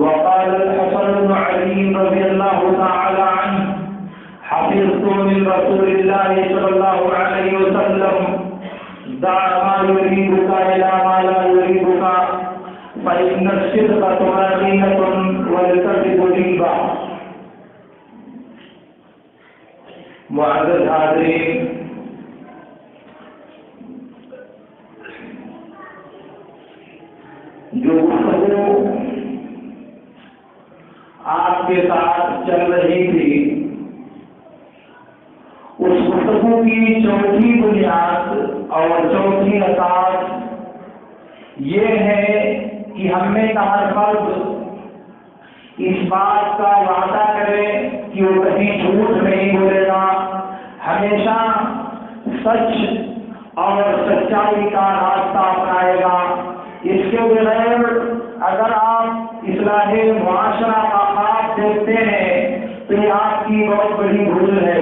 وقال الحسن بن علي رضي الله تعالى عنه حفظت من رسول الله صلى الله عليه وسلم دع ما يريبك إلى ما لا يريبك فإن الصدق طمأنينة والكذب ريبة. معزز حاضرین، جو گفتگو آپ کے ساتھ چل رہی تھی، اس گفتگو کی چوتھی بنیاد اور چوتھی اساس یہ ہے کہ ہم میں ہر فرد اس بات کا وعدہ کرے کہ وہ کبھی جھوٹ نہیں بولے گا، ہمیشہ سچ اور سچائی کا راستہ اپنائے گا. اس کے بغیر اگر آپ اصلاح معاشرہ کا خواب دیکھتے ہیں تو یہ آپ کی بہت بڑی بھول ہے.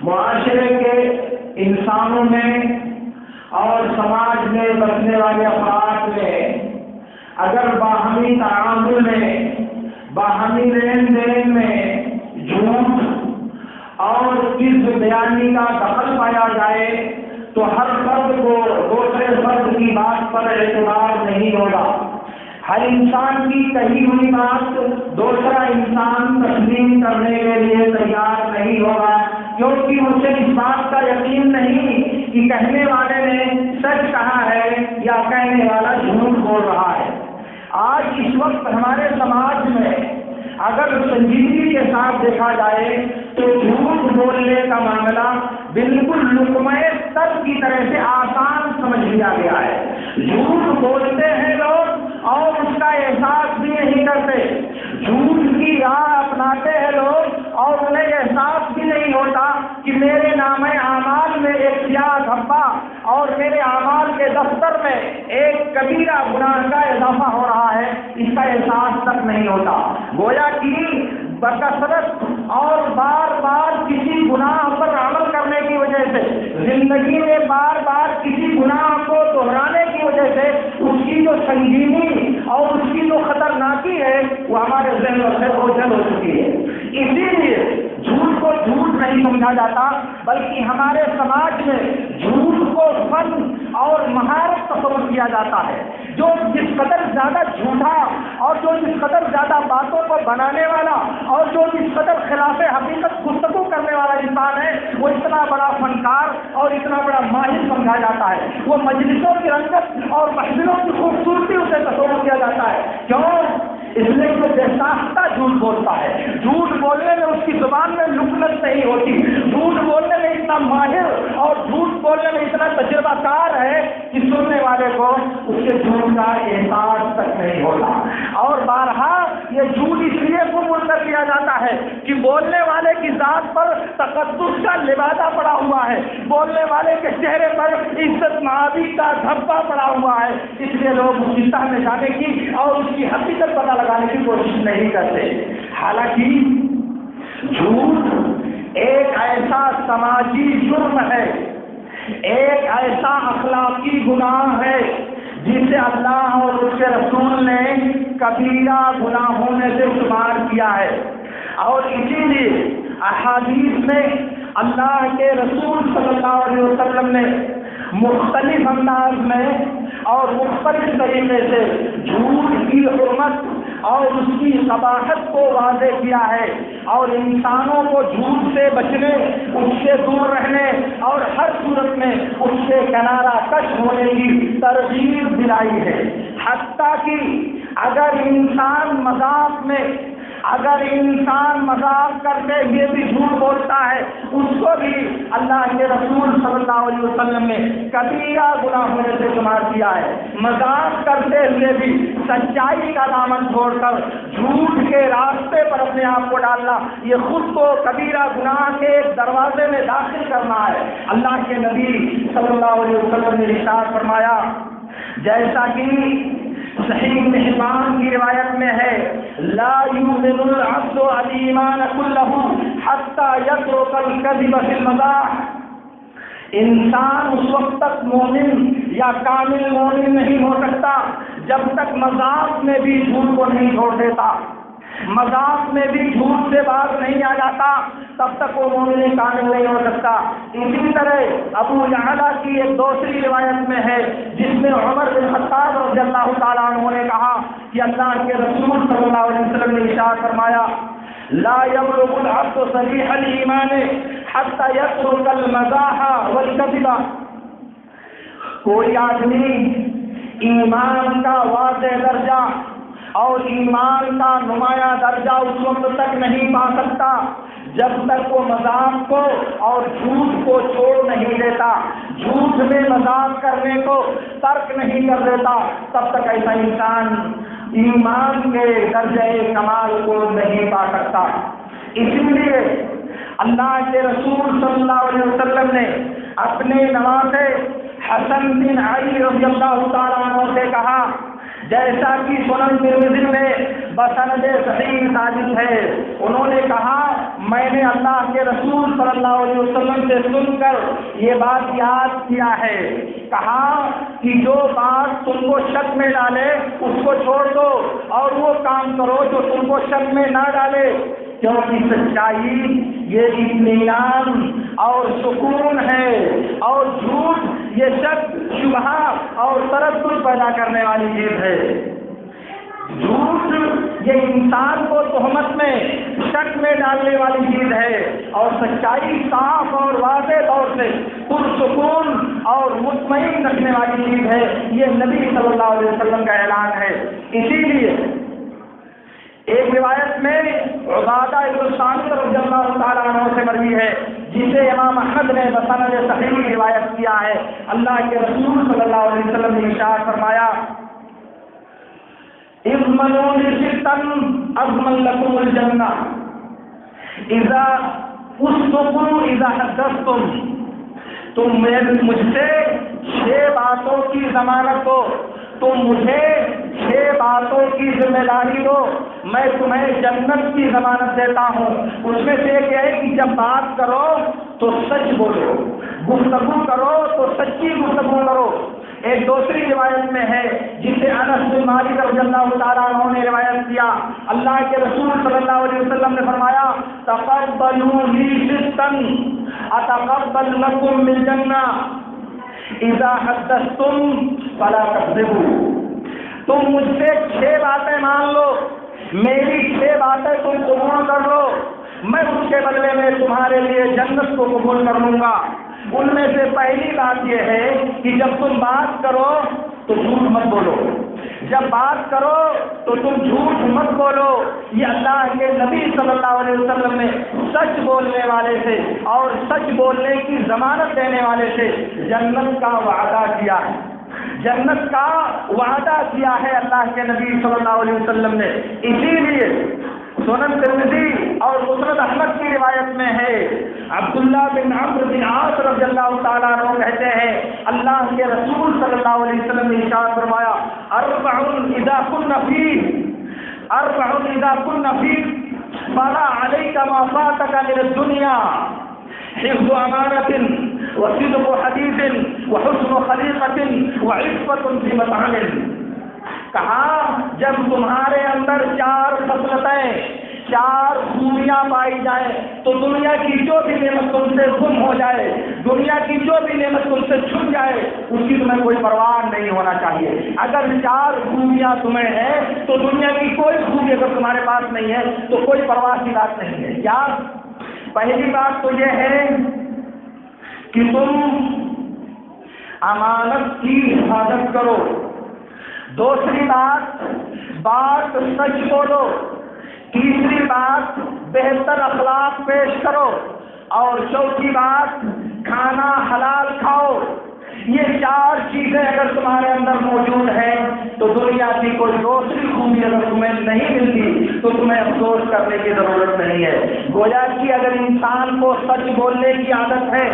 معاشرے کے انسانوں میں اور سماج میں بسنے والے افراد میں اگر باہمی تعامل میں، باہمی لین دین میں جھوٹ اور کذب بیانی کا دخل پایا جائے تو ہر فرد کو دوسرے فرد کی بات پر اعتبار نہیں ہوگا. ہر انسان کی کہی ہوئی بات دوسرا انسان تسلیم کرنے کے لیے تیار نہیں ہوگا، کیونکہ اسے اس بات کا یقین نہیں کہ کہنے والے نے سچ کہا ہے یا کہنے والا جھوٹ بول رہا ہے. آج اس وقت ہمارے سماج میں اگر سنجیدگی کے ساتھ دیکھا جائے تو جھوٹ بولنے کا معاملہ بالکل لقمہ سر کی طرح سے آسان سمجھ لیا گیا ہے. جھوٹ بولتے ہیں لوگ اور اس کا احساس بھی نہیں کرتے. جھوٹ کی راہ اپناتے ہیں لوگ اور انہیں احساس بھی نہیں ہوتا کہ میرے نام اعمال میں ایک سیاہ دھبا اور میرے اعمال کے دفتر میں ایک کبیرہ گناہ کا اضافہ ہو رہا ہے. اس کا احساس تک نہیں ہوتا. گویا کہ بکثرت اور بار بار کسی گناہ پر عمل کرنے کی وجہ سے، زندگی میں بار بار کسی گناہ کو دہرانے کی وجہ سے اس کی جو سنگینی اور اس کی جو خطرناکی ہے وہ ہمارے ذہن سے اوجھل ہو چکی ہے. اسی لیے جھوٹ کو جھوٹ نہیں سمجھا جاتا، بلکہ ہمارے سماج میں جھوٹ کو فن اور مہارت تصور کیا جاتا ہے. جو جس قدر زیادہ جھوٹا اور جو جس قدر زیادہ باتوں کو بنانے والا اور جو جس قدر خلاف حقیقت گفتگو کرنے والا انسان ہے وہ اتنا بڑا فنکار اور اتنا بڑا ماہر سمجھا جاتا ہے. وہ مجلسوں کی رنگت اور محفلوں کی خوبصورتی اسے تصور کیا جاتا ہے. کیوں؟ اس لیے وہ بے ساختہ جھوٹ بولتا ہے. جھوٹ بولنے میں اس کی زبان میں لکنت نہیں ہوتی. جھوٹ بولنے میں اتنا ماہر اور جھوٹ بولنے میں اتنا تجربہ کار ہے کہ سننے والے کو اس کے جھوٹ کا احساس تک نہیں ہوتا. اور بارہا یہ جھوٹ اس لیے قبول کر لیا جاتا ہے کہ بولنے والے کی ذات پر تقدس کا لبادہ پڑا ہوا ہے، بولنے والے کے چہرے پر عزت مآبی کا دھبا پڑا ہوا ہے. اس لیے لوگ اس کی تہ میں جانے کی اور اس کی حقیقت پتہ لگانے کی کوشش نہیں کرتے. حالانکہ جھوٹ ایک ایسا سماجی جرم ہے، ایک ایسا اخلاقی گناہ ہے جسے اللہ اور اس کے رسول نے کبیرہ گناہوں میں سے شمار کیا ہے. اور اسی لیے احادیث میں اللہ کے رسول صلی اللہ علیہ وسلم نے مختلف انداز میں اور مختلف طریقے سے جھوٹ کی حرمت اور اس کی قباحت کو واضح کیا ہے اور انسانوں کو جھوٹ سے بچنے، اس سے دور رہنے اور ہر صورت میں اس سے کنارہ کش ہونے کی ترغیب دلائی ہے. حتیٰ کہ اگر انسان مذاق کرتے ہوئے بھی جھوٹ بولتا ہے اس کو بھی اللہ کے رسول صلی اللہ علیہ وسلم نے کبیرہ گناہ ہونے سے شمار کیا ہے. مذاق کرتے ہوئے بھی سچائی کا دامن چھوڑ کر جھوٹ کے راستے پر اپنے آپ کو ڈالنا، یہ خود کو کبیرہ گناہ کے ایک دروازے میں داخل کرنا ہے. اللہ کے نبی صلی اللہ علیہ وسلم نے ارشاد فرمایا، جیسا کہ صحیح ابن حبان کی روایت میں ہے، لا یؤمن العبد الایمان کلہ حتی یترک الکذب فی المزاح. انسان اس وقت تک مومن یا کامل مومن نہیں ہو سکتا جب تک مذاق میں بھی جھوٹ کو نہیں چھوڑ دیتا، مذاق میں بھی جھوٹ سے باز نہیں آ جاتا، تب تک وہ مومن کامل نہیں ہو سکتا۔ اسی طرح ابو یعلا کی ایک دوسری روایت میں ہے جس میں عمر بن خطاب رضی اللہ تعالیٰ عنہ نے کہا کہ اللہ کے رسول صلی اللہ علیہ وسلم نے ارشاد فرمایا لا يبلغ العبد صحيح الايمان حتى يترك المزاح والكذب، کوئی آدمی ایمان کا واضح درجہ اور ایمان کا نمایاں درجہ اس وقت تک نہیں پا سکتا جب تک وہ مذاق کو اور جھوٹ کو چھوڑ نہیں دیتا، جھوٹ میں مذاق کرنے کو ترک نہیں کر دیتا، تب تک ایسا انسان ایمان کے درجہ کمال کو نہیں پا سکتا۔ اسی لیے اللہ کے رسول صلی اللہ علیہ وسلم نے اپنے نواسے حسن بن علی رضی اللہ تعالیٰ عنہ سے کہا، جیسا کہ سنن ترمذی میں بسند صحیح ثابت ہے، انہوں نے کہا میں نے اللہ کے رسول صلی اللہ علیہ وسلم سے سن کر یہ بات یاد کیا ہے، کہا کہ جو بات تم کو شک میں ڈالے اس کو چھوڑ دو اور وہ کام کرو جو تم کو شک میں نہ ڈالے، کیونکہ سچائی یہ اطمینان اور سکون ہے اور جھوٹ یہ شک شبہ اور تردد پیدا کرنے والی چیز ہے۔ جھوٹ یہ انسان کو تہمت میں شک میں ڈالنے والی چیز ہے اور سچائی صاف اور واضح طور سے پرسکون اور مطمئن رکھنے والی چیز ہے، یہ نبی صلی اللہ علیہ وسلم کا اعلان ہے۔ اسی لیے ایک روایت میں عبادہ بن صامت رضی اللہ تعالیٰ عنہ سے مروی ہے جسے امام احمد نے بسند صحیح روایت کیا ہے، اللہ کے رسول صلی اللہ علیہ وسلم نے ارشاد فرمایا اضمنوا لستا اضمن لكم الجنہ اذا اصدقوا اذا حدثتم، تم مجھ سے 6 باتوں کی ضمانت دو، تم مجھے 6 باتوں کی ذمہ داری دو، میں تمہیں جنت کی ضمانت دیتا ہوں۔ اس میں سے ایک ہے کہ جب بات کرو تو سچ بولو، گفتگو کرو تو سچی گفتگو کرو۔ ایک دوسری روایت میں ہے جسے انس بن مالک رضی اللہ تعالیٰ عنہ نے روایت کیا، اللہ کے رسول صلی اللہ علیہ وسلم نے فرمایا تقبلوا لی ستا اتقبل لکم من جنہ اذا حدثتم فلا تكذبوا، تم مجھ سے 6 باتیں مان لو، میری 6 باتیں تم قبول کر لو، میں اس کے بدلے میں تمہارے لیے جنت کو قبول کر لوں گا۔ ان میں سے پہلی بات یہ ہے کہ جب تم بات کرو تو جھوٹ مت بولو، جب بات کرو تو تم جھوٹ مت بولو۔ یہ اللہ کے نبی صلی اللہ علیہ وسلم نے سچ بولنے والے سے اور سچ بولنے کی ضمانت دینے والے سے جنت کا وعدہ کیا ہے، جنت کا وعدہ کیا ہے اللہ کے نبی صلی اللہ علیہ وسلم نے۔ اسی لیے سنن ترمذی اور مسند احمد کی روایت میں ہے عبداللہ بن عمرو بن عاص رضی اللہ تعالیٰ عنہ کہتے ہیں اللہ کے رسول صلی اللہ علیہ وسلم نے ارشاد فرمایا اربع اذا كن فيك فلا عليك ما فاتك من الدنيا حفظ امانة وصدق حديث وحسن خليقة وعفة في مطعم، کہا جب تمہارے اندر 4 خصلتیں 4 خوبیاں پائی جائیں تو دنیا کی جو بھی نعمت تم سے گم ہو جائے، دنیا کی جو بھی نعمت تم سے چھن جائے اس کی تمہیں کوئی پرواہ نہیں ہونا چاہیے۔ اگر 4 خوبیاں تمہیں ہیں تو دنیا کی کوئی خوبی اگر تمہارے پاس نہیں ہے تو کوئی پرواہ کی بات نہیں ہے۔ کیا؟ پہلی بات تو یہ ہے کہ تم امانت کی حفاظت کرو، دوسری بات سچ بولو، تیسری بات بہتر اخلاق پیش کرو اور چوتھی بات کھانا حلال کھاؤ۔ یہ 4 چیزیں اگر تمہارے اندر موجود ہیں تو دنیا کی کوئی دوسری خوبی اگر تمہیں نہیں ملتی تو تمہیں افسوس کرنے کی ضرورت نہیں ہے۔ گویا کہ اگر انسان کو سچ بولنے کی عادت ہے،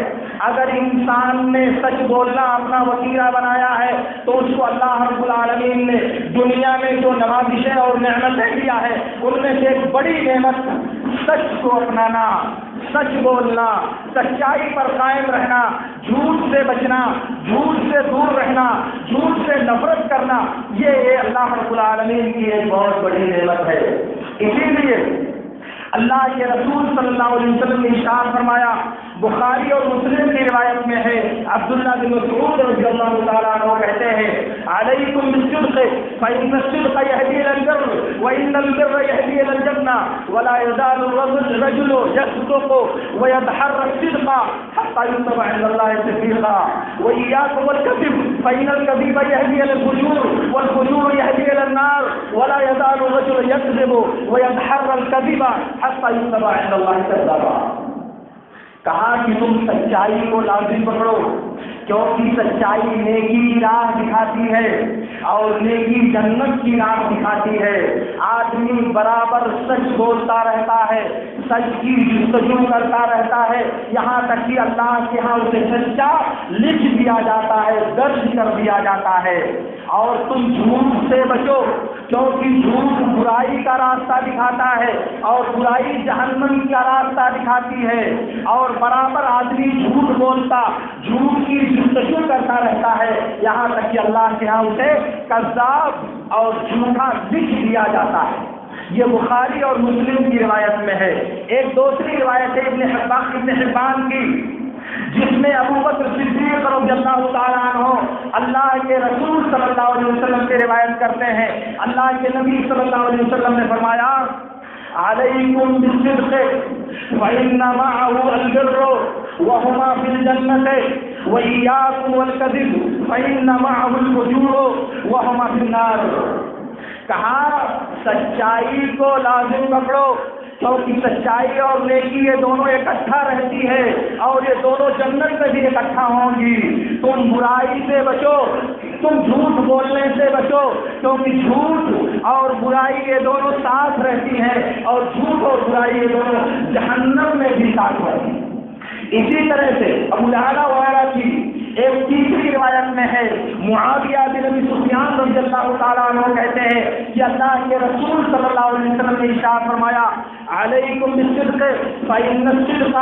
اگر انسان نے سچ بولنا اپنا وسیلہ بنایا ہے تو اس کو اللہ رب العالمین نے دنیا میں جو نوازشیں اور نعمتیں دیا ہے ان میں سے ایک بڑی نعمت سچ کو اپنانا، سچ بولنا، سچائی پر قائم رہنا، جھوٹ سے بچنا، جھوٹ سے دور رہنا، جھوٹ سے نفرت کرنا، یہ اللہ رب العالمین کی ایک بہت بڑی نعمت ہے۔ اسی لیے اللہ کے رسول صلی اللہ علیہ وسلم نے ارشاد فرمایا، بخاری اور مسلم کی روایت میں ہے، عبداللہ بن مسعود رضی اللہ تعالیٰ عنہ کہتے ہیں، علیکم بالصدق فإن الصدق يهدي إلى البر وإن البر يهدي إلى الجنة ولا يزال الرجل يصدق ويتحرى الصدق حتى يكتب عند الله صديقا وإياكم والكذب فإن الكذب يهدي إلى الفجور والفجور يهدي إلى النار ولا يزال الرجل يكذب ويتحرى الكذب حتى يكتب عند الله كذابا۔ کہا کہ تم سچائی کو لازم پکڑو، کیونکہ سچائی نیکی کی راہ دکھاتی ہے اور نیکی جنت کی راہ دکھاتی ہے۔ آدمی برابر سچ بولتا رہتا ہے، سچ کی جستجو کرتا رہتا ہے، یہاں تک کہ اللہ کے ہاں اسے سچا لکھ دیا جاتا ہے، درج کر دیا جاتا ہے۔ اور تم جھوٹ سے بچو، کیونکہ جھوٹ برائی کا راستہ دکھاتا ہے اور برائی جہنم کا راستہ دکھاتی ہے، اور برابر آدمی جھوٹ بولتا، جھوٹ کی جستجو کرتا رہتا ہے، یہاں تک کہ اللہ کے ہاں اسے کذاب اور جھوٹا لکھ دیا جاتا ہے۔ یہ بخاری اور مسلم کی روایت میں ہے۔ ایک دوسری روایت ہے ابن حبان کی، جس میں ابو بکر صدیق رضی اللہ تعالیٰ عنہ اللہ کے رسول صلی اللہ علیہ وسلم سے روایت کرتے ہیں، اللہ کے نبی صلی اللہ علیہ وسلم نے فرمایا، علیکم بالصدق فإن معه البر وهما في الجنة وإياكم والكذب فإن معه الفجور وهما في النار۔ کہا سچائی کو لازم پکڑو، کیونکہ سچائی اور نیکی یہ دونوں اکٹھا رہتی ہے اور یہ دونوں جنت میں بھی اکٹھا ہوں گی۔ تم برائی سے بچو، تم جھوٹ بولنے سے بچو، کیونکہ جھوٹ اور برائی یہ دونوں ساتھ رہتی ہیں اور جھوٹ اور برائی یہ دونوں جہنم میں بھی ساتھ رہتی ہیں۔ اسی طرح سے ابو یعلا وغیرہ کی ایک تیسری روایت میں ہے، معاویہ بن ابی سفیان رضی اللہ تعالیٰ عنہ کہتے ہیں کہ اللہ کے رسول صلی اللہ علیہ وسلم نے ارشاد فرمایا، علیکم بالصدق فإن الصدق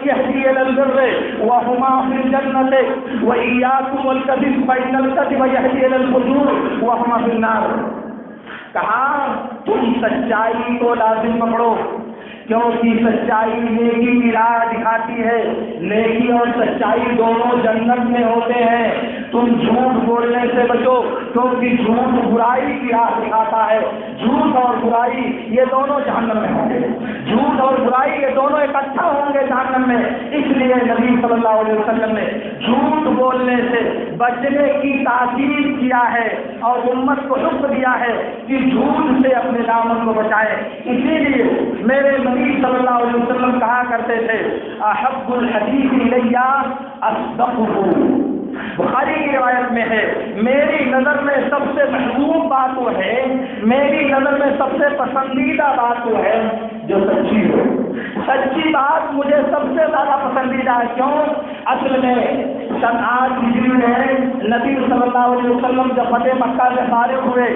يهدي إلى البر وهما في الجنة وإياكم والكذب فإن الكذب يهدي إلى الفجور وهما في النار۔ کہا تم سچائی کو لازم پکڑو، کیونکہ سچائی نیکی کی راہ دکھاتی ہے، نیکی اور سچائی دونوں جنت میں ہوتے ہیں۔ تم جھوٹ بولنے سے بچو، کیونکہ جھوٹ برائی کی راہ دکھاتا ہے، جھوٹ اور برائی یہ دونوں جہنم میں ہوں گے، جھوٹ اور برائی یہ دونوں اکٹھا ہوں گے جہنم میں۔ اس لیے نبی صلی اللہ علیہ وسلم نے جھوٹ بولنے سے بچنے کی تاکید کیا ہے اور امت کو حکم دیا ہے کہ جھوٹ سے اپنے دامن کو بچائے۔ اسی لیے میرے نبی صلی اللہ علیہ وسلم کہا کرتے تھے، احب الحدیث الیہ اصدقہ۔ بخاری کی روایت میں ہے، میری نظر میں سب سے محبوب بات وہ ہے، میری نظر میں سب سے پسندیدہ بات وہ ہے جو سچی ہو۔ سچی بات مجھے سب سے زیادہ پسندیدہ ہے۔ کیوں؟ اصل میں سن 8 ہجری میں نبی صلی اللہ علیہ وسلم جب فتح مکہ سے فارغ ہوئے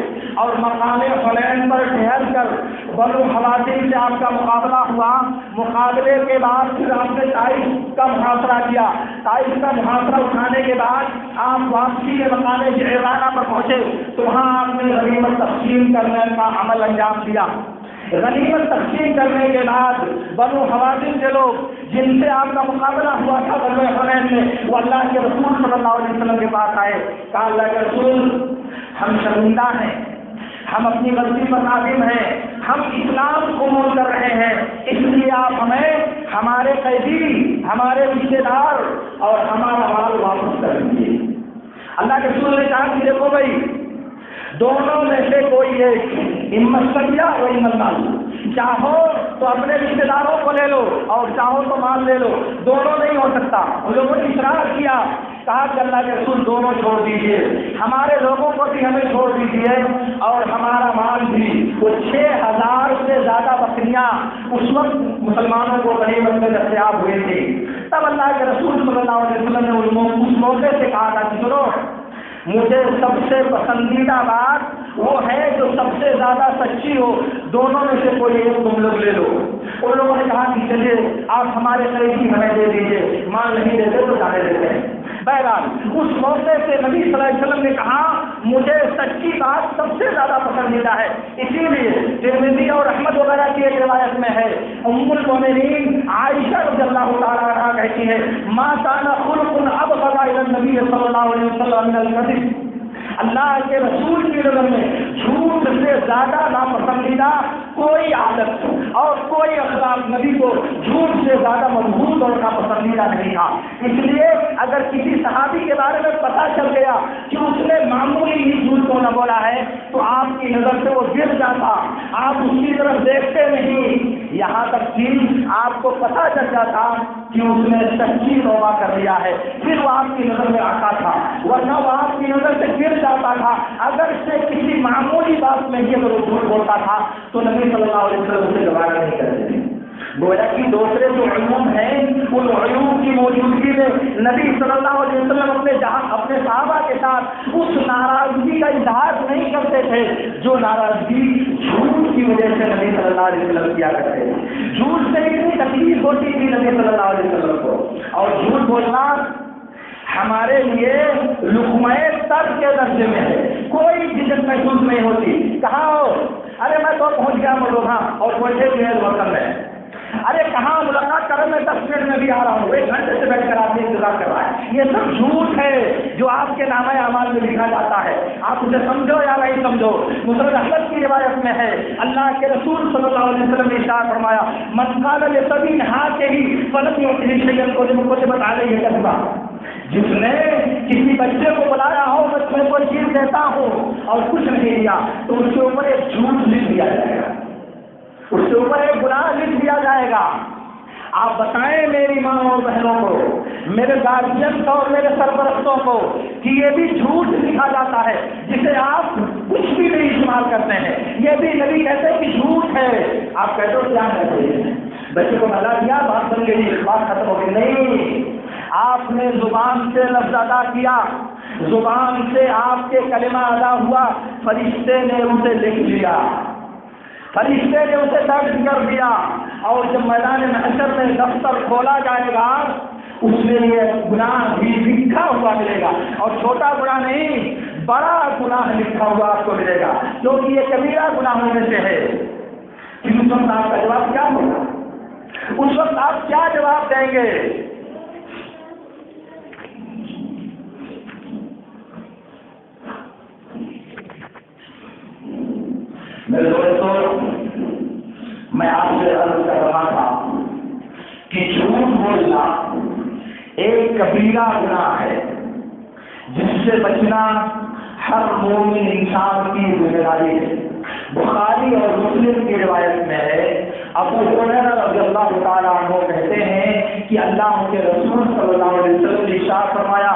اور مقام حنین پر ٹھہر کر بنو حوازن سے آپ کا مقابلہ ہوا، مقابلے کے بعد پھر آپ نے طائف کا محاصرہ کیا، طائف کا محاصرہ اٹھانے کے بعد آپ واپسی کے مقام جعرانہ پر پہنچے تو وہاں آپ نے غنیمت تقسیم کرنے کا عمل انجام دیا۔ غنیمت تقسیم کرنے کے بعد بنو حوازن کے لوگ جن سے آپ کا مقابلہ ہوا تھا بنو حنین میں، وہ اللہ کے رسول صلی اللہ علیہ وسلم کے پاس آئے، کہا اللہ کے رسول ہم شرمندہ ہیں، ہم اپنی غلطی پر نادم ہیں، ہم اسلام قبول کر رہے ہیں، اس لیے آپ ہمیں ہمارے قیدی، ہمارے رشتے دار اور ہمارا مال واپس کر دیجیے۔ اللہ کے رسول نے کہا کہ دیکھو بھائی، دونوں میں سے کوئی ایک ہمت سکیا اور ہمت نہ لو، چاہو تو اپنے رشتے داروں کو لے لو اور چاہو تو مال لے لو، دونوں نہیں ہو سکتا۔ ان لوگوں نے اصرار کیا، کہا کہ اللہ کے رسول دونوں چھوڑ دیجیے، ہمارے لوگوں کو بھی ہمیں چھوڑ دیجیے اور ہمارا مال بھی۔ وہ 6000 سے زیادہ بکریاں اس وقت مسلمانوں کو غنیمت میں دستیاب ہوئی تھی۔ تب اللہ کے رسول صلی اللہ علیہ وسلم نے اس موقع سے کہا تھا کہ سنو، مجھے سب سے پسندیدہ بات وہ ہے جو سب سے زیادہ سچی ہو، دونوں میں سے کوئی ایک تم لوگ لے لو۔ ان لوگوں نے کہا کہ چلیے آپ ہمارے قریبی ہمیں دے دیجیے، مان نہیں دیتے تو جانے دیتے ہیں۔ بہرحال اس موقع سے نبی صلی اللہ علیہ وسلم نے کہا مجھے سچی بات سب سے زیادہ پسندیدہ ہے، اسی لیے ترمذی اور احمد وغیرہ کی ایک روایت میں ہے، ام المؤمنین عائشہ رضی اللہ تعالیٰ عنہا کہتی ہے ما کان خلق ابغض الی النبی صلی اللہ علیہ وسلم من الکذب، اللہ کے رسول کی نظر میں جھوٹ سے زیادہ ناپسندیدہ کوئی عادت اور کوئی اخلاق نبی کو جھوٹ سے زیادہ مضبوط اور ناپسندیدہ نہیں تھا۔ اس لیے اگر کسی صحابی کے بارے میں پتہ چل گیا کہ اس نے معمولی ہی جھوٹ کو نہ بولا ہے تو آپ کی نظر سے وہ گر جاتا، آپ اس کی طرف دیکھتے نہیں، یہاں تک کہ آپ کو پتہ چل جاتا کہ اس نے سچی توبہ کر لیا ہے، پھر وہ آپ کی نظر میں آتا تھا، ورنہ وہ آپ کی نظر سے گر جاتا تھا۔ اگر سے کسی معمولی بات میں یہ اگر وہ جھوٹ بولتا تھا تو نبی صلی اللہ علیہ وسلم اسے گوارا نہیں کرتے تھے۔ گویا کہ دوسرے جو علوم ہیں ان علوم کی موجودگی میں نبی صلی اللہ علیہ وسلم اپنے صحابہ کے ساتھ اس ناراضگی کا اظہار نہیں کرتے تھے جو ناراضگی جھوٹ کی وجہ سے نبی صلی اللہ علیہ وسلم کیا کرتے تھے۔ جھوٹ سے اتنی تکلیف ہوتی تھی نبی صلی اللہ علیہ وسلم کو، اور جھوٹ بولنا ہمارے لیے لقمہ تر کے درجے میں ہے، کوئی جھجک محسوس نہیں ہوتی۔ کہاں ہو؟ ارے میں تو پہنچ گیا ملوہاں اور پہنچے بھی ہے وطن میں۔ ارے کہاں ملاقات کریں، میں 10 منٹ میں بھی آ رہا ہوں، 1 گھنٹے سے بیٹھ کر آپ نے انتظار کر رہا ہے۔ یہ سب جھوٹ ہے جو آپ کے نامہ اعمال میں لکھا جاتا ہے، آپ اسے سمجھو یا نہیں سمجھو۔ مسند احمد کی روایت میں ہے اللہ کے رسول صلی اللہ علیہ وسلم نے ارشاد فرمایا من قال لسبی نہاتے ہی فلم یعطه شیئا کتبت علیہ کذبا، جس نے کسی بچے کو بلایا ہو میں کوئی چیز دیتا ہوں اور کچھ نہیں دیا تو اس کے اوپر ایک جھوٹ لکھ دیا جائے گا، اس کے اوپر ایک گناہ لکھ دیا جائے گا۔ آپ بتائیں میری ماں اور بہنوں کو، میرے گارجین کو اور میرے سرپرستوں کو کہ یہ بھی جھوٹ لکھا جاتا ہے جسے آپ کچھ بھی نہیں استعمال کرتے ہیں، یہ بھی نبی کہتے ہیں کہ جھوٹ ہے۔ آپ کہتے ہو کیا کہتے ہیں؟ بچے کو بھلا دیا، بات بن گئی، بات ختم ہو گئی؟ نہیں، آپ نے زبان سے لفظ ادا کیا، زبان سے آپ کے کلمہ ادا ہوا، فرشتے نے اسے لکھ دیا، فرشتے نے اسے درج کر دیا، اور جب میدان محشر میں دفتر کھولا جائے گا اس میں یہ گناہ بھی لکھا ہوا ملے گا، اور چھوٹا گناہ نہیں بڑا گناہ لکھا ہوا آپ کو ملے گا، کیونکہ یہ کبیرہ گناہوں میں سے ہے۔ اس وقت آپ کا جواب کیا ہوگا؟ اس وقت آپ کیا جواب دیں گے؟ میرے دوستوں، میں آپ سے عرض کر رہا تھا کہ جھوٹ بولنا ایک کبیرہ گناہ ہے جس سے بچنا ہر مومن انسان کی ذمہ داری ہے۔ بخاری اور مسلم کی روایت میں ہے، ابو ہریرہ رضی اللہ تعالیٰ عنہ کہتے ہیں کہ اللہ کے رسول صلی اللہ علیہ وسلم نے ارشاد فرمایا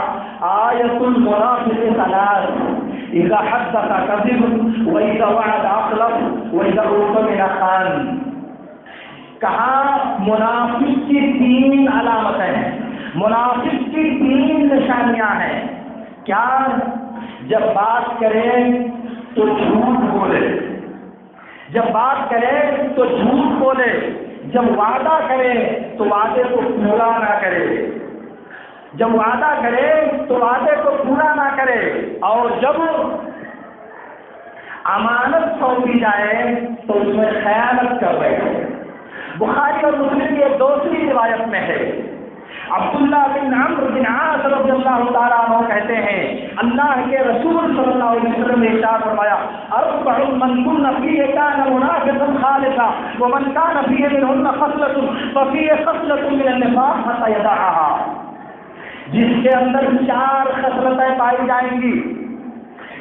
آیۃ المنافق ثلاث اذا حدث کذب واذا وعد اخلف واذا اؤتمن خان۔ کہا منافق کی 3 علامتیں ہیں، منافق کی 3 نشانیاں ہیں۔ کیا؟ جب بات کرے تو جھوٹ بولے، جب بات کرے تو جھوٹ بولے، جب وعدہ کرے تو وعدے کو پورا نہ کرے، جب وعدہ کرے تو وعدے کو پورا نہ کرے، اور جب امانت سونپی جائے تو اس میں خیانت کر رہے۔ بخاری اور مسلم کی ایک دوسری روایت میں ہے، عبداللہ بن عمرو بن عاص رضی اللہ تعالیٰ عنہ کہتے ہیں اللہ کے رسول صلی اللہ علیہ وسلم نے ارشاد فرمایا اربع من كن فيه كان منافقا خالصا ومن كان فيه منهن خصلة ففيه خصلة من النفاق حتى يدعها۔ جس کے اندر 4 خصلتیں پائی جائیں گی،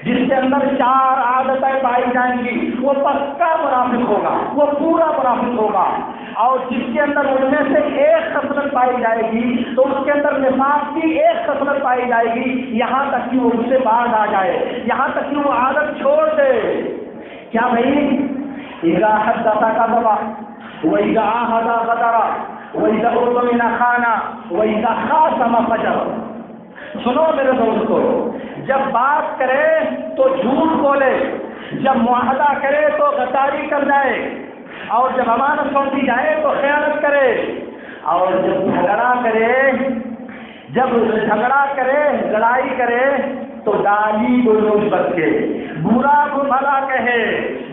جس کے اندر 4 عادتیں پائی جائیں گی، وہ پکا منافق ہوگا، وہ پورا منافق ہوگا، اور جس کے اندر ان میں سے 1 خصلت پائی جائے گی تو اس کے اندر نفاق کی 1 خصلت پائی جائے گی، یہاں تک کہ وہ اس سے باز آ جائے، یہاں تک کہ وہ عادت چھوڑ دے۔ کیا بھائی؟ اذا حدث كذب واذا عاهد غدر واذا اؤتمن خان واذا خاصم فجر۔ سنو میرے دوستو، جب بات کرے تو جھوٹ بولے، جب معاہدہ کرے تو غداری کر جائے، اور جب امانت سونپی جائے تو خیانت کرے، اور جب جھگڑا کرے لڑائی کرے تو گالی گلوچ برتے، برا کو بھلا کہے،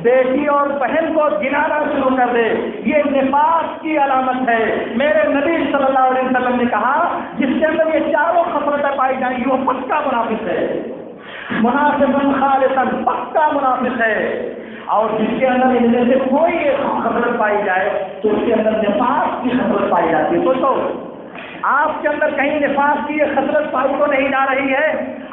بیٹی اور بہن کو گنانا شروع کر دے، یہ نفاق کی علامت ہے۔ میرے نبی صلی اللہ علیہ وسلم نے کہا جس کے اندر یہ چاروں خصلتیں پائی جائیں گی وہ پکا منافق ہے، منافق خالصا، پکا منافق ہے۔ اور جس کے اندر ان میں سے کوئی خصلت پائی جائے تو اس کے اندر نفاق کی خصلت پائی جاتی ہے۔ سوچو آپ کے اندر کہیں نفاق کی یہ خصلت پائی تو نہیں جا رہی ہے؟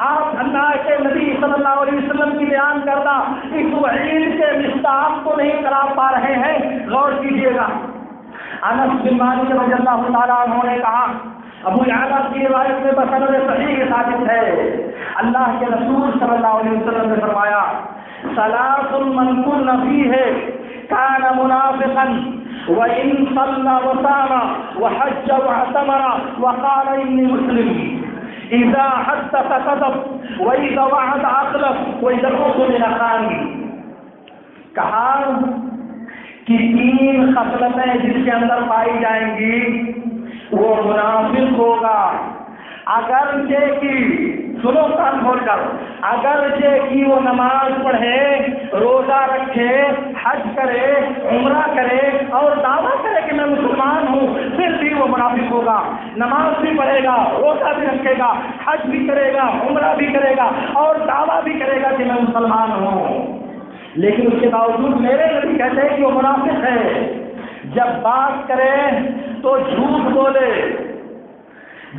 آپ اللہ کے نبی صلی اللہ علیہ وسلم کی بیان کردہ اس وعید کے مصداق کو نہیں کرا پا رہے ہیں؟ غور کیجیے گا۔ انس بن مالک رضی اللہ تعالیٰ عنہ نے کہا، ابو یعلا کی روایت میں بسند صحیح ثابت ہے، اللہ کے رسول صلی اللہ علیہ وسلم نے فرمایا ثلاث من كن فيه كان منافقا وإن صلى وصام وحج واعتمر وقال إني مسلم إذا حدث كذب وإذا وعد أخلف وإذا اؤتمن خان۔ کہا کہ تین خصلتیں جس کے اندر پائی جائیں گی وہ منافق ہوگا، اگرچہ کی سنو کان کھول کر، اگرچہ کی وہ نماز پڑھے، روزہ رکھے، حج کرے، عمرہ کرے اور دعویٰ کرے کہ میں مسلمان ہوں، پھر بھی وہ منافق ہوگا۔ نماز بھی پڑھے گا، روزہ بھی رکھے گا، حج بھی کرے گا، عمرہ بھی کرے گا اور دعویٰ بھی کرے گا کہ میں مسلمان ہوں، لیکن اس کے باوجود میرے نبی کہتے ہیں کہ وہ منافق ہے۔ جب بات کرے تو جھوٹ بولے،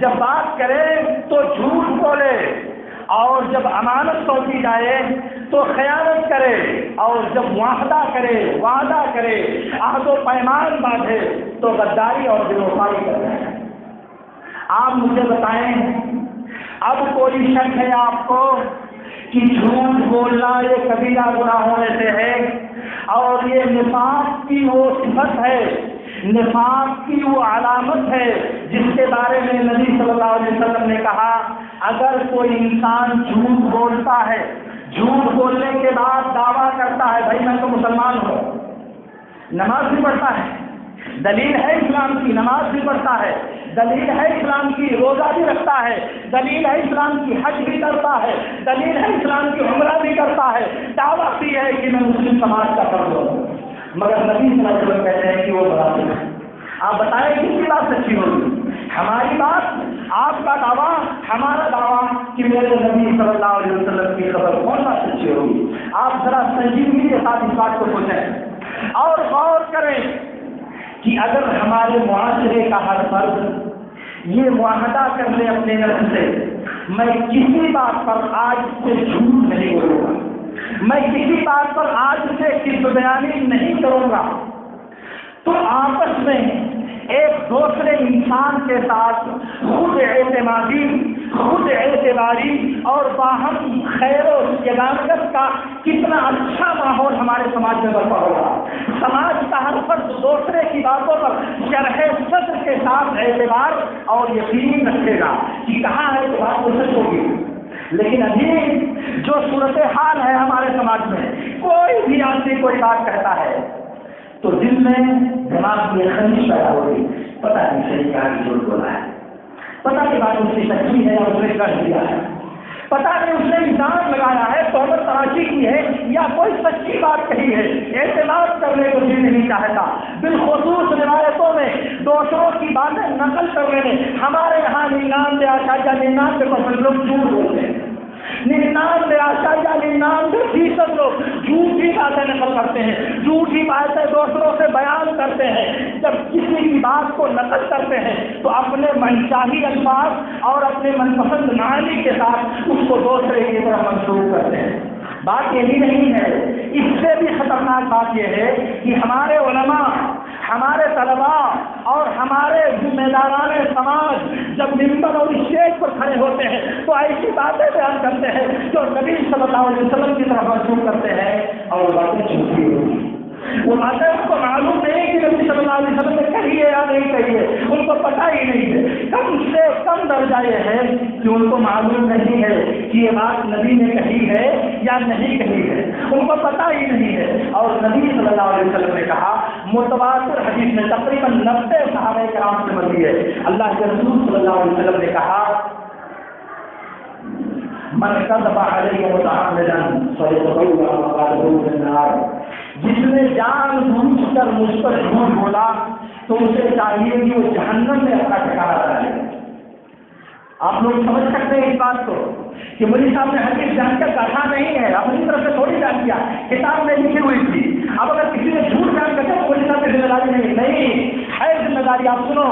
جب بات کرے تو جھوٹ بولے، اور جب امانت سونپی جائے تو خیانت کرے، اور جب معاہدہ کرے، وعدہ کرے، عہد و پیمان باندھے تو غداری اور بے وفائی کرے۔ آپ مجھے بتائیں، اب کوئی شک ہے آپ کو کہ جھوٹ بولنا یہ کبیرہ گناہوں میں سے ہے، اور یہ نفاق کی وہ صفت ہے، نفاق کی وہ علامت ہے جس کے بارے میں نبی صلی اللہ علیہ وسلم نے کہا اگر کوئی انسان جھوٹ بولتا ہے، جھوٹ بولنے کے بعد دعویٰ کرتا ہے بھائی میں تو مسلمان ہوں، نماز بھی پڑھتا ہے، دلیل ہے اسلام کی، نماز بھی پڑھتا ہے، دلیل ہے اسلام کی، روزہ بھی رکھتا ہے، دلیل ہے اسلام کی، حج بھی کرتا ہے، دلیل ہے اسلام کی، عمرہ بھی کرتا ہے، دعویٰ بھی ہے کہ میں مسلم سماج کا فرد ہوں، مگر نبی صلی اللہ علیہ وسلم کہتے ہیں کہ وہ منافق ہے۔ آپ بتائیں کس کی بات سچی ہوگی؟ ہماری بات، آپ کا دعویٰ، ہمارا دعویٰ کہ میرے نبی صلی اللہ علیہ وسلم کی خبر کون بات سچی ہوگی؟ آپ ذرا سنجیدگی کے ساتھ اس بات کو سوچیں اور غور کریں کہ اگر ہمارے معاشرے کا ہر فرد یہ معاہدہ کر لے اپنے نفس سے میں کسی بات پر آج سے جھوٹ نہیں بولوں گا، میں کسی بات پر آج سے کذب بیانی نہیں کروں گا، تو آپس میں ایک دوسرے انسان کے ساتھ خود اعتمادی، خود اعتباری اور باہم خیر و یگانت کا کتنا اچھا ماحول ہمارے سماج میں برپا ہوگا۔ سماج کا ہر فرد دوسرے کی باتوں پر شرح صدر کے ساتھ اعتبار اور یقین رکھے گا کہ کہاں ہے تو بات تو سچ ہوگی۔ لیکن ابھی جو صورتحال ہے ہمارے سماج میں، کوئی بھی آدمی کوئی بات کہتا ہے تو دل میں دماغ میں خلیج پیدا ہو گئی، پتہ نہیں صحیح کہا کہ جھوٹ بولا ہے، پتہ نہیں بات اس کی سچی ہے یا اس نے کر دیا ہے، پتہ نہیں اس نے الزام لگایا ہے، تہمت تراشی کی ہے یا کوئی سچی بات کہی ہے، اعتماد کرنے کو دل نہیں چاہتا۔ بالخصوص روایتوں میں دوسروں کی باتیں نقل کرنے میں ہمارے یہاں 99% لوگ جھوٹ بولتے ہیں، 99% لوگ جھوٹی باتیں نقل کرتے ہیں، جھوٹی باتیں دوسروں سے بیان کرتے ہیں۔ جب کسی کی بات کو نقل کرتے ہیں تو اپنے منشاہی الفاظ اور اپنے من پسند معنی کے ساتھ اس کو دوسرے کی طرف منسوخ کرتے ہیں۔ بات یہی نہیں ہے، اس سے بھی خطرناک بات یہ ہے کہ ہمارے علماء، ہمارے طلباء اور ہمارے ذمہ داران سماج جب ممبر اور اسٹیج پر کھڑے ہوتے ہیں تو ایسی باتیں بیان کرتے ہیں جو نبی صلی اللہ علیہ وسلم کی طرف منسوخ کرتے ہیں، اور باتیں جھوٹی ہوتی ہیں۔ وہ باتیں ان کو معلوم نہیں کہ نبی صلی اللہ علیہ وسلم نے کہی ہے یا نہیں کہی ہے، ان کو پتہ ہی نہیں ہے۔ کم سے کم درجہ یہ ہے کہ ان کو معلوم نہیں ہے کہ یہ بات نبی نے کہی ہے یا نہیں کہی ہے، ان کو پتہ ہی نہیں ہے۔ اور نبی صلی اللہ علیہ وسلم نے کہا، متواتر حدیث میں تقریباً 90 صحابہ کرام سے مروی ہے، اللہ کے رسول صلی اللہ علیہ وسلم نے کہا، من کذب علی متعمدا فلیتبوأ مقعده من النار، جس نے جان بوجھ کر مجھ پر جھوٹ بولا تو اسے چاہیے کہ وہ جہنم میں اپنا ٹھکانہ کرے۔ آپ لوگ سمجھ سکتے ہیں اس بات کو کہ مجھے صاحب نے حدیث جان کر کہا نہیں ہے، اپنی طرف سے تھوڑی جان کیا، کتاب میں لکھی ہوئی تھی۔ اب اگر کسی نے جھوٹ جان کر تو مجھے صاحب کی ذمہ داری نہیں ہے ذمہ داری۔ آپ سنو،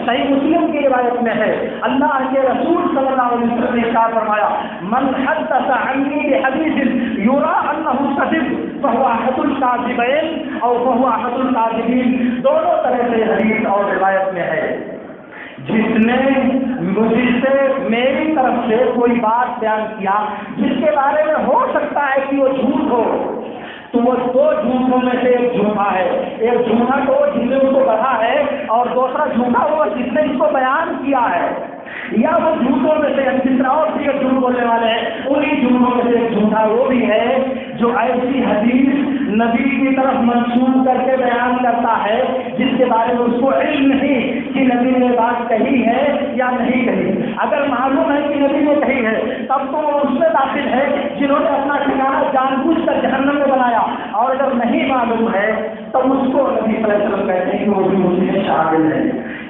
صحیح مسلم کی روایت میں ہے، اللہ کے رسول صلی اللہ علیہ وسلم نے ارشاد فرمایا، من حدث عنی بحدیث یرا انہ کذب فہو احد الکاذبین اور فہو احد الکاذبین، دونوں طرح سے حدیث اور روایت میں ہے۔ جس نے مجھ سے میری طرف سے کوئی بات بیان کیا جس کے بارے میں ہو سکتا ہے کہ وہ جھوٹ ہو، تو وہ دو جھوٹوں میں سے ایک جھوٹا ہے، ایک جھوٹا تو جس نے اس کو کہا ہے اور دوسرا جھوٹا وہ جس نے اس کو بیان کیا ہے، یا وہ جھوٹوں میں سے جس طرح اور بھی جھوٹ بولنے والے ہیں انہیں جھوٹوں میں سے ایک جھوٹا وہ بھی ہے جو ایسی حدیث نبی کی طرف منسوب کر کے بیان کرتا ہے جس کے بارے میں اس کو علم نہیں کہ نبی نے بات کہی ہے یا نہیں کہی۔ اگر معلوم ہے کہ نبی نے کہی ہے تب تو وہ اس میں داخل ہے جنہوں نے اپنا ٹھکانہ جان بوجھ کر جہنم میں بنایا، اور اگر نہیں معلوم ہے تو اس کو نبی صلی اللہ علیہ وسلم کہتے ہیں کہ وہ بھی اس میں شامل ہے،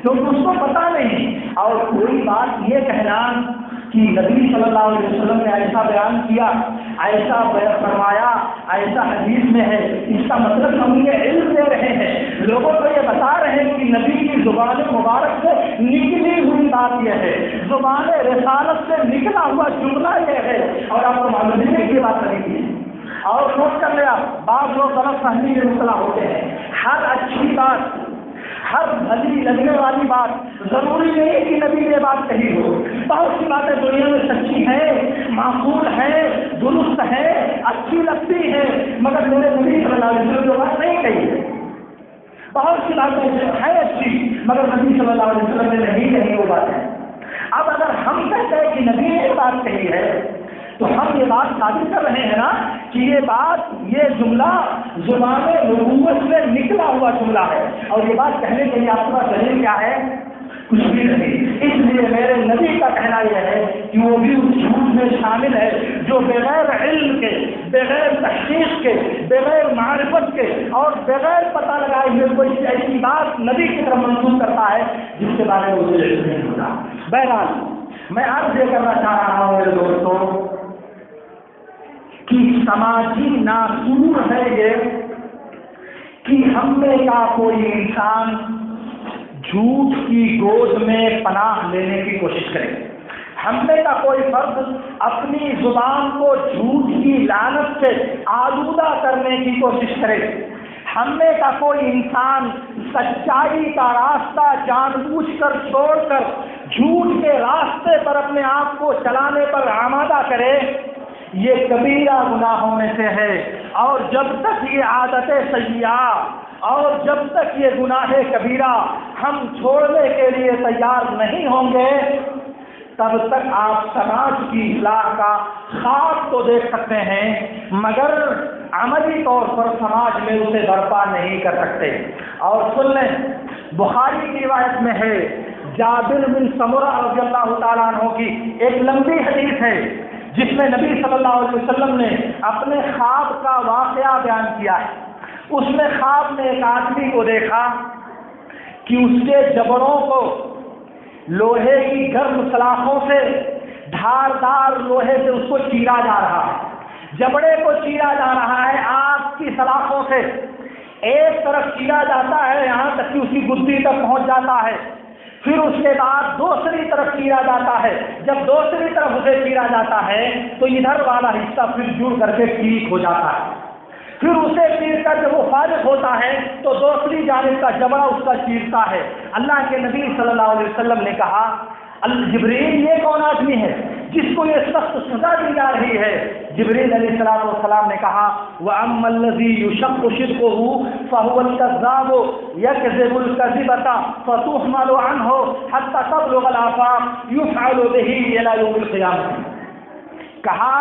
کیونکہ اس کو پتہ نہیں۔ اور کوئی بات یہ کہنا کہ نبی صلی اللہ علیہ وسلم نے ایسا بیان کیا، ایسا بیان فرمایا، ایسا حدیث میں ہے، اس کا مطلب ہم یہ علم دے رہے ہیں، لوگوں کو یہ بتا رہے ہیں کہ نبی کی زبان مبارک سے نکلی ہوئی بات یہ ہے، زبان رسالت سے نکلا ہوا جملہ یہ ہے، اور آپ کو معلوم ہے کہ یہ بات نہیں تھی۔ اور نوٹ کر لیا، بعض لوگ غلط فہمی میں مبتلا ہوتے ہیں، ہر اچھی بات، ہر بھلی لگنے والی بات ضروری نہیں کہ نبی نے بات کہی ہو۔ بہت سی باتیں دنیا میں سچی ہیں، معقول ہیں، درست ہیں، اچھی لگتی ہیں، مگر میرے نبی صلی اللہ علیہ وسلم نے بات نہیں کہی ہے۔ بہت سی باتیں ہیں اچھی مگر نبی صلی اللہ علیہ وسلم نے نہیں کہی وہ باتیں۔ اب اگر ہم کہتے ہیں کہ نبی نے بات کہی ہے تو ہم یہ بات ثابت کر رہے ہیں نا کہ یہ بات، یہ جملہ زبان نبوت سے نکلا ہوا جملہ ہے، اور یہ بات کہنے کے لیے آپ کا دلیل کیا ہے؟ کچھ بھی نہیں۔ اس لیے میرے نبی کا کہنا یہ ہے کہ وہ بھی اس جھوٹ میں شامل ہے جو بغیر علم کے، بغیر تحقیق کے، بغیر معرفت کے اور بغیر پتہ لگائے ہوئے کوئی ایسی بات نبی کی طرف منسوخ کرتا ہے جس کے بارے میں اسے علم نہیں ہوتا۔ بہرحال میں عرض یہ کرنا چاہ رہا ہوں میرے دوستوں کہ سماجی ناسور ہے یہ کہ ہم میں کا کوئی انسان جھوٹ کی گود میں پناہ لینے کی کوشش کرے، ہم میں کا کوئی فرد اپنی زبان کو جھوٹ کی لعنت سے آلودہ کرنے کی کوشش کرے، ہم میں کا کوئی انسان سچائی کا راستہ جان بوجھ کر چھوڑ کر جھوٹ کے راستے پر اپنے آپ کو چلانے پر آمادہ کرے، یہ کبیرہ گناہوں میں سے ہے۔ اور جب تک یہ عادت سیئہ اور جب تک یہ گناہ کبیرہ ہم چھوڑنے کے لیے تیار نہیں ہوں گے تب تک آپ سماج کی اصلاح کا خواب تو دیکھ سکتے ہیں مگر عملی طور پر سماج میں اسے برپا نہیں کر سکتے۔ اور سن لیں، بخاری کی روایت میں ہے، جابر بن سمرہ رضی اللہ تعالیٰ عنہ کی ایک لمبی حدیث ہے جس میں نبی صلی اللہ علیہ وسلم نے اپنے خواب کا واقعہ بیان کیا ہے۔ اس نے خواب میں ایک آدمی کو دیکھا کہ اس کے جبڑوں کو لوہے کی گرم سلاخوں سے، دھاردار لوہے سے اس کو چیرا جا رہا ہے، جبڑے کو چیرا جا رہا ہے آگ کی سلاخوں سے، ایک طرف چیرا جاتا ہے یہاں تک کہ اس کی گدی تک پہنچ جاتا ہے، پھر اس کے بعد دوسری طرف چیرا جاتا ہے، جب دوسری طرف اسے چیرا جاتا ہے تو ادھر والا حصہ پھر جڑ کر کے ٹھیک ہو جاتا ہے، پھر اسے چیر کر جب وہ فارغ ہوتا ہے تو دوسری جانب کا جبڑا اس کا چیرتا ہے۔ اللہ کے نبی صلی اللہ علیہ وسلم نے کہا، جبریل یہ کون آدمی ہے جس کو یہ سخت سزا دی جا رہی ہے؟ جبریل علیہ السلام نے کہا، وَأَمَّا الَّذِي يُشَقُّ شِدْقُهُ فَهُوَ الْكَذَّابُ يَكْذِبُ الْكَذِبَةَ فَتُحْمَلُ عَنْهُ حَتَّى تَبْلُغَ الْآفَاقَ يُفْعَلُ بِهِ إِلَى يَوْمِ الْقِيَامَةِ۔ کہا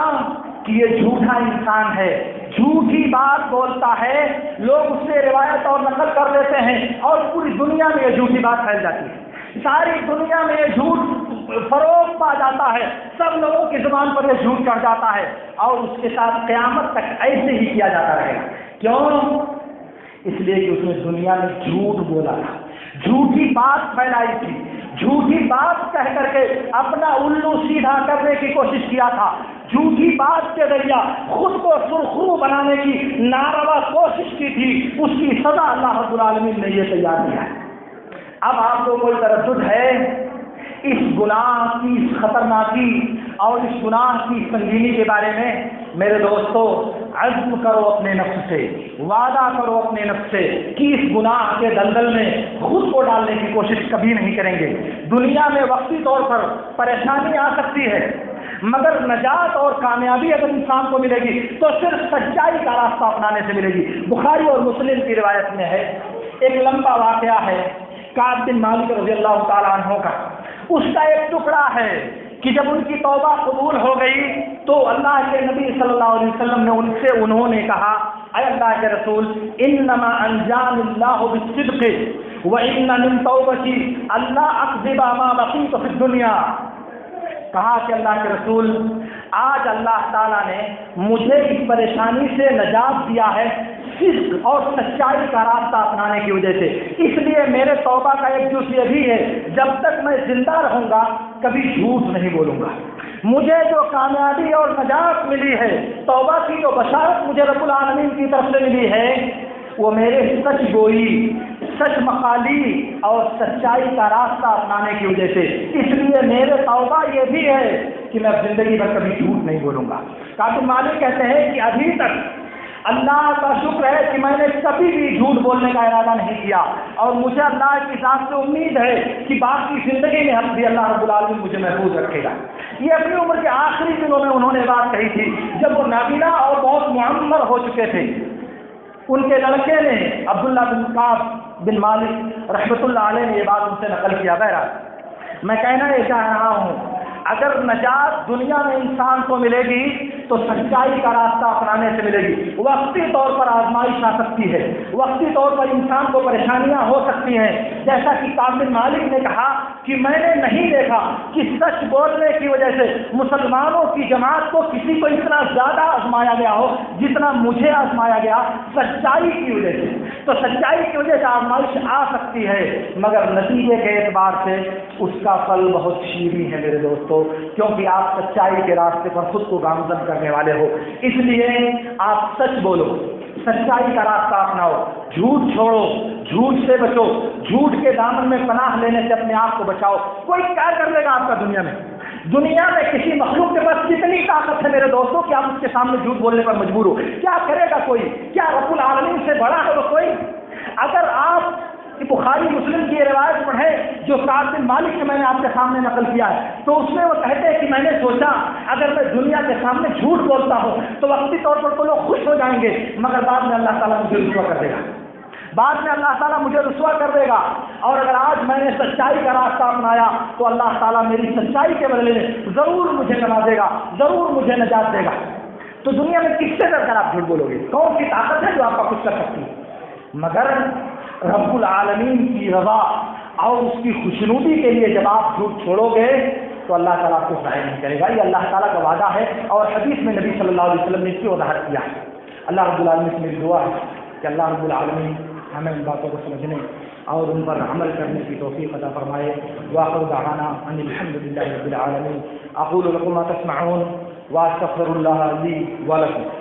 کہ یہ جھوٹا انسان ہے، جھوٹی بات بولتا ہے، لوگ اس سے روایت اور نقل کر لیتے ہیں اور پوری دنیا میں یہ جھوٹی بات پھیل جاتی ہے، ساری دنیا میں یہ جھوٹ فروغ پا جاتا ہے، سب لوگوں کی زبان پر یہ جھوٹ چڑھ جاتا ہے اور اس کے ساتھ قیامت تک ایسے ہی کیا جاتا رہے گا۔ کیوں؟ اس لیے کہ اس نے دنیا میں جھوٹ بولا تھا، جھوٹی بات پھیلائی تھی، جھوٹی بات کہہ کر کے اپنا الو سیدھا کرنے کی کوشش کیا تھا، جھوٹی بات کے ذریعہ خود کو سرخرو بنانے کی ناروا کوشش کی تھی، اس کی سزا اللہ رب العالمین نے یہ تیار کیا ہے۔ اب آپ کو کوئی تردد ہے اس گناہ کی خطرناکی اور اس گناہ کی سنگینی کے بارے میں؟ میرے دوستو، عزم کرو اپنے نفس سے، وعدہ کرو اپنے نفس سے کہ اس گناہ کے دلدل میں خود کو ڈالنے کی کوشش کبھی نہیں کریں گے۔ دنیا میں وقتی طور پر پریشانی آ سکتی ہے، مگر نجات اور کامیابی اگر انسان کو ملے گی تو صرف سچائی کا راستہ اپنانے سے ملے گی۔ بخاری اور مسلم کی روایت میں ہے، ایک لمبا واقعہ ہے کعب بن مالک رضی اللہ تعالیٰ عنہ کا، اس کا ایک ٹکڑا ہے کہ جب ان کی توبہ قبول ہو گئی تو اللہ کے نبی صلی اللہ علیہ وسلم نے انہوں نے کہا، اے اللہ کے رسول، انما انجان اللہ بالصدق وان من توبتی اللہ اکذب ما بقیت فی الدنیا۔ کہا کہ اللہ کے رسول، آج اللہ تعالیٰ نے مجھے اس پریشانی سے نجات دیا ہے صدق اور سچائی کا راستہ اپنانے کی وجہ سے، اس لیے میرے توبہ کا ایک جز یہ بھی ہے، جب تک میں زندہ رہوں گا کبھی جھوٹ نہیں بولوں گا۔ مجھے جو کامیابی اور نجات ملی ہے، توبہ کی جو بشارت مجھے رب العالمین کی طرف سے ملی ہے، وہ میرے سچ گوئی، سچ مخالی اور سچائی کا راستہ اپنانے کی وجہ سے، اس لیے میرے توبہ یہ بھی ہے کہ میں اب زندگی بھر کبھی جھوٹ نہیں بولوں گا۔ کعب بن مالک کہتے ہیں کہ ابھی تک اللہ کا شکر ہے کہ میں نے کبھی بھی جھوٹ بولنے کا ارادہ نہیں کیا، اور مجھے اللہ کی ذات سے امید ہے کہ باقی زندگی میں بھی اللہ رب العالمین مجھے محفوظ رکھے گا۔ یہ اپنی عمر کے آخری دنوں میں انہوں نے بات کہی تھی، جب وہ نابینا اور بہت معمر ہو چکے تھے۔ ان کے لڑکے نے عبداللہ بن کعب بن مالک رحمۃ اللہ علیہ نے یہ بات ان سے نقل کیا۔ بہرحال میں کہنا یہ چاہ رہا ہوں، اگر نجات دنیا میں انسان کو ملے گی تو سچائی کا راستہ اپنانے سے ملے گی۔ وقتی طور پر آزمائش آ سکتی ہے، وقتی طور پر انسان کو پریشانیاں ہو سکتی ہیں، جیسا کہ کعب بن مالک نے کہا کہ میں نے نہیں دیکھا کہ سچ بولنے کی وجہ سے مسلمانوں کی جماعت کو کسی کو اتنا زیادہ آزمایا گیا ہو جتنا مجھے آزمایا گیا سچائی کی وجہ سے۔ تو سچائی کی وجہ سے آزمائش آ سکتی ہے، مگر نتیجے کے اعتبار سے اس کا پھل بہت شیریں ہے میرے دوستوں، کیونکہ آپ سچائی کے راستے پر خود کو گامزن کرنے والے ہو۔ اس لیے آپ سچ بولو، سچائی کا راستہ اپناؤ، جھوٹ چھوڑو، جھوٹ سے بچو، جھوٹ کے دامن میں پناہ لینے سے اپنے آپ کو بچاؤ۔ کوئی کیا کر لے گا آپ کا دنیا میں؟ دنیا میں کسی مخلوق کے پاس کتنی طاقت ہے میرے دوستوں کہ آپ اس کے سامنے جھوٹ بولنے پر مجبور ہو؟ کیا کرے گا کوئی؟ کیا رب العالمین سے بڑا ہے وہ کوئی؟ اگر آپ بخاری مسلم کی یہ روایت پڑھیں جو کعب بن مالک سے میں نے آپ کے سامنے نقل کیا ہے، تو اس میں وہ کہتے ہیں کہ میں نے سوچا اگر میں دنیا کے سامنے جھوٹ بولتا ہوں تو وقتی طور پر تو لوگ خوش ہو جائیں گے، مگر بعد میں اللہ تعالیٰ مجھے رسوا کر دے گا، بعد میں اللہ تعالیٰ مجھے رسوا کر دے گا۔ اور اگر آج میں نے سچائی کا راستہ اپنایا تو اللہ تعالیٰ میری سچائی کے بدلے میں ضرور مجھے نوازے گا، ضرور مجھے نجات دے گا۔ تو دنیا میں کس سے ڈر کر آپ جھوٹ بولو گے؟ کون سی طاقت ہے جو آپ کا کچھ کر سکتی ہے؟ مگر رب العالمین کی رضا اور اس کی خوشنودی کے لیے جب آپ جھوٹ چھوڑو گے تو اللہ تعالیٰ آپ کو ضائع نہیں کرے گا۔ یہ اللہ تعالیٰ کا وعدہ ہے، اور حدیث میں نبی صلی اللہ علیہ وسلم نے اس کی وضاحت کیا ہے۔ اللہ رب العالمین سے میری دعا ہے کہ اللہ رب العالمین ہمیں ان باتوں کو سمجھنے اور ان پر عمل کرنے کی توفیق عطا فرمائے۔ وآخر دعوانا ان الحمد للہ رب العالمین۔ اقول لكم ما تسمعون واستغفر الله لي ولكم۔